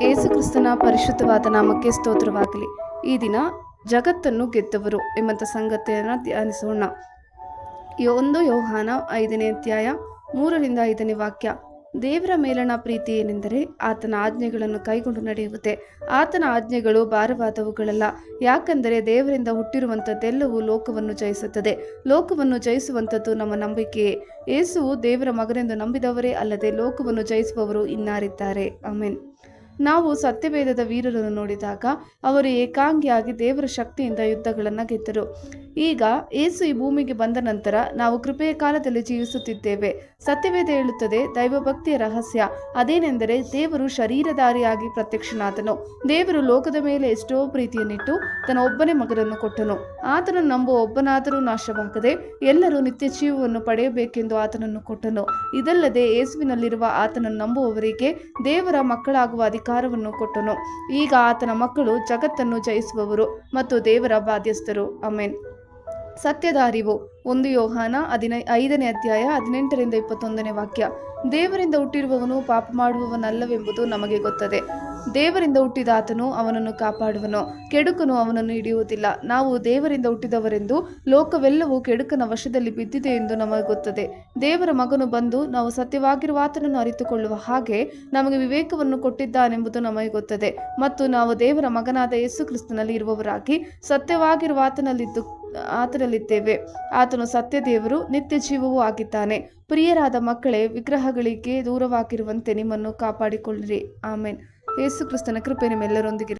ಏಸುಕ್ರಿಸ್ತನ ಪರಿಶುದ್ಧವಾದ ನಾಮಕ್ಕೆ ಸ್ತೋತ್ರವಾಗಲಿ. ಈ ದಿನ ಜಗತ್ತನ್ನು ಗೆದ್ದವರು ಎಂಬಂಥ ಸಂಗತಿಯನ್ನು ಧ್ಯಾನಿಸೋಣ. 1 ಯೋಹಾನ 5ನೇ ಅಧ್ಯಾಯ 3ರಿಂದ 5ನೇ ವಾಕ್ಯ. ದೇವರ ಮೇಲಣ ಪ್ರೀತಿ ಏನೆಂದರೆ ಆತನ ಆಜ್ಞೆಗಳನ್ನು ಕೈಗೊಂಡು ನಡೆಯುವುದೇ. ಆತನ ಆಜ್ಞೆಗಳು ಭಾರವಾದವುಗಳಲ್ಲ, ಯಾಕಂದರೆ ದೇವರಿಂದ ಹುಟ್ಟಿರುವಂಥದ್ದೆಲ್ಲವೂ ಲೋಕವನ್ನು ಜಯಿಸುತ್ತದೆ. ಲೋಕವನ್ನು ಜಯಿಸುವಂಥದ್ದು ನಮ್ಮ ನಂಬಿಕೆಯೇ. ಯೇಸುವು ದೇವರ ಮಗನೆಂದು ನಂಬಿದವರೇ ಅಲ್ಲದೆ ಲೋಕವನ್ನು ಜಯಿಸುವವರು ಇನ್ನಾರಿದ್ದಾರೆ. ಆಮೆನ್. ನಾವು ಸತ್ಯವೇದದ ವೀರರನ್ನು ನೋಡಿದಾಗ ಅವರು ಏಕಾಂಗಿಯಾಗಿ ದೇವರ ಶಕ್ತಿಯಿಂದ ಯುದ್ಧಗಳನ್ನು ಗೆದ್ದರು. ಈಗ ಯೇಸು ಈ ಭೂಮಿಗೆ ಬಂದ ನಂತರ ನಾವು ಕೃಪೆಯ ಕಾಲದಲ್ಲಿ ಜೀವಿಸುತ್ತಿದ್ದೇವೆ. ಸತ್ಯವೇದ ಹೇಳುತ್ತದೆ, ದೈವಭಕ್ತಿಯ ರಹಸ್ಯ ಅದೇನೆಂದರೆ ದೇವರು ಶರೀರಧಾರಿಯಾಗಿ ಪ್ರತ್ಯಕ್ಷನಾದನು. ದೇವರು ಲೋಕದ ಮೇಲೆ ಎಷ್ಟೋ ಪ್ರೀತಿಯನ್ನಿಟ್ಟು ತನ್ನ ಒಬ್ಬನೇ ಮಗನನ್ನು ಕೊಟ್ಟನು. ಆತನನ್ನು ನಂಬುವ ಒಬ್ಬನಾದರೂ ನಾಶವಾಗದೆ ಎಲ್ಲರೂ ನಿತ್ಯ ಜೀವವನ್ನು ಪಡೆಯಬೇಕೆಂದು ಆತನನ್ನು ಕೊಟ್ಟನು. ಇದಲ್ಲದೆ ಯೇಸುವಿನಲ್ಲಿರುವ ಆತನನ್ನು ನಂಬುವವರಿಗೆ ದೇವರ ಮಕ್ಕಳಾಗುವ ಅಧಿಕಾರವನ್ನು ಕೊಟ್ಟನು. ಈಗ ಆತನ ಮಕ್ಕಳು ಜಗತ್ತನ್ನು ಜಯಿಸುವವರು ಮತ್ತು ದೇವರ ಬಾಧ್ಯಸ್ಥರು. ಆಮೆನ್. ಸತ್ಯದ ಅರಿವು. 1 ಯೋಹಾನ 5ನೇ ಅಧ್ಯಾಯ 18ರಿಂದ 21ನೇ ವಾಕ್ಯ. ದೇವರಿಂದ ಹುಟ್ಟಿರುವವನು ಪಾಪ ಮಾಡುವವನಲ್ಲವೆಂಬುದು ನಮಗೆ ಗೊತ್ತದೆ. ದೇವರಿಂದ ಹುಟ್ಟಿದ ಆತನು ಅವನನ್ನು ಕಾಪಾಡುವನು, ಕೆಡುಕನು ಅವನನ್ನು ಹಿಡಿಯುವುದಿಲ್ಲ. ನಾವು ದೇವರಿಂದ ಹುಟ್ಟಿದವರೆಂದು ಲೋಕವೆಲ್ಲವೂ ಕೆಡುಕನ ವಶದಲ್ಲಿ ಬಿದ್ದಿದೆ ಎಂದು ನಮಗೆ ಗೊತ್ತದೆ. ದೇವರ ಮಗನು ಬಂದು ನಾವು ಸತ್ಯವಾಗಿರುವ ಆತನನ್ನು ಅರಿತುಕೊಳ್ಳುವ ಹಾಗೆ ನಮಗೆ ವಿವೇಕವನ್ನು ಕೊಟ್ಟಿದ್ದಾನೆಂಬುದು ನಮಗೆ ಗೊತ್ತದೆ. ಮತ್ತು ನಾವು ದೇವರ ಮಗನಾದ ಯೇಸು ಕ್ರಿಸ್ತನಲ್ಲಿ ಇರುವವರಾಗಿ ಸತ್ಯವಾಗಿರುವ ಆತನಲ್ಲಿದ್ದೇವೆ. ಆತನು ಸತ್ಯ ದೇವರು, ನಿತ್ಯ ಜೀವವೂ ಆಗಿದ್ದಾನೆ. ಪ್ರಿಯರಾದ ಮಕ್ಕಳೇ, ವಿಗ್ರಹಗಳಿಗೆ ದೂರವಾಗಿರುವಂತೆ ನಿಮ್ಮನ್ನು ಕಾಪಾಡಿಕೊಳ್ಳಿರಿ. ಆಮೆನ್. ಯೇಸು ಕ್ರಿಸ್ತನ ಕೃಪೆ ನಿಮ್ಮೆಲ್ಲರೊಂದಿಗೆ